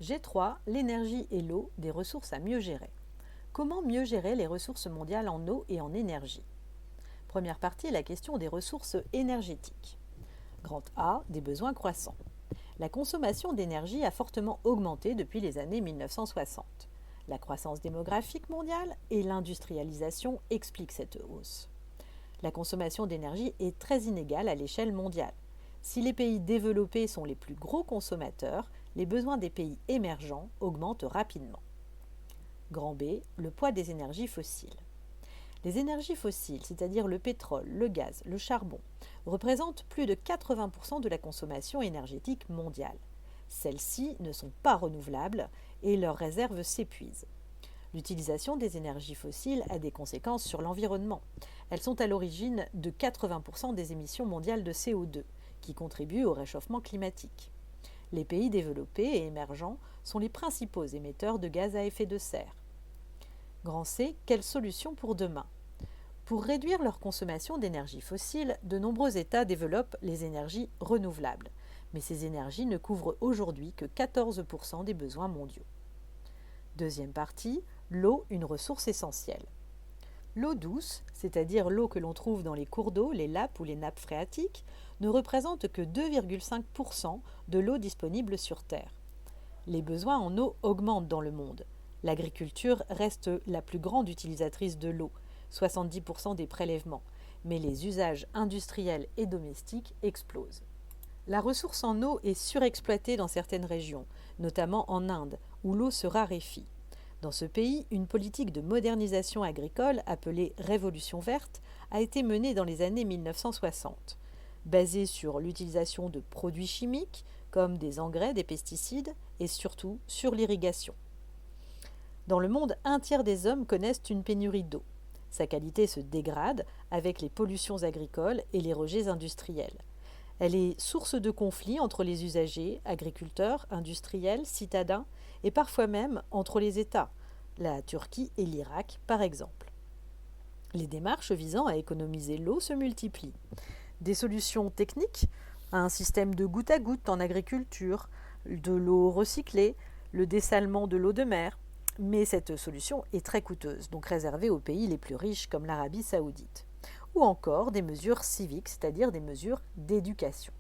G3, l'énergie et l'eau, des ressources à mieux gérer. Comment mieux gérer les ressources mondiales en eau et en énergie? Première partie, la question des ressources énergétiques. Grand A, des besoins croissants. La consommation d'énergie a fortement augmenté depuis les années 1960. La croissance démographique mondiale et l'industrialisation expliquent cette hausse. La consommation d'énergie est très inégale à l'échelle mondiale. Si les pays développés sont les plus gros consommateurs, les besoins des pays émergents augmentent rapidement. Grand B, le poids des énergies fossiles. Les énergies fossiles, c'est-à-dire le pétrole, le gaz, le charbon, représentent plus de 80% de la consommation énergétique mondiale. Celles-ci ne sont pas renouvelables et leurs réserves s'épuisent. L'utilisation des énergies fossiles a des conséquences sur l'environnement. Elles sont à l'origine de 80% des émissions mondiales de CO2, qui contribuent au réchauffement climatique. Les pays développés et émergents sont les principaux émetteurs de gaz à effet de serre. Grand C, quelles solutions pour demain? Pour réduire leur consommation d'énergie fossile, de nombreux États développent les énergies renouvelables. Mais ces énergies ne couvrent aujourd'hui que 14% des besoins mondiaux. Deuxième partie, l'eau, une ressource essentielle. L'eau douce, c'est-à-dire l'eau que l'on trouve dans les cours d'eau, les lacs ou les nappes phréatiques, ne représente que 2,5% de l'eau disponible sur Terre. Les besoins en eau augmentent dans le monde. L'agriculture reste la plus grande utilisatrice de l'eau, 70% des prélèvements, mais les usages industriels et domestiques explosent. La ressource en eau est surexploitée dans certaines régions, notamment en Inde, où l'eau se raréfie. Dans ce pays, une politique de modernisation agricole, appelée Révolution verte, a été menée dans les années 1960. Basée sur l'utilisation de produits chimiques, comme des engrais, des pesticides, et surtout sur l'irrigation. Dans le monde, un tiers des hommes connaissent une pénurie d'eau. Sa qualité se dégrade avec les pollutions agricoles et les rejets industriels. Elle est source de conflits entre les usagers, agriculteurs, industriels, citadins, et parfois même entre les États, la Turquie et l'Irak par exemple. Les démarches visant à économiser l'eau se multiplient. Des solutions techniques, un système de goutte à goutte en agriculture, de l'eau recyclée, le dessalement de l'eau de mer, mais cette solution est très coûteuse, donc réservée aux pays les plus riches comme l'Arabie saoudite. Ou encore des mesures civiques, c'est-à-dire des mesures d'éducation.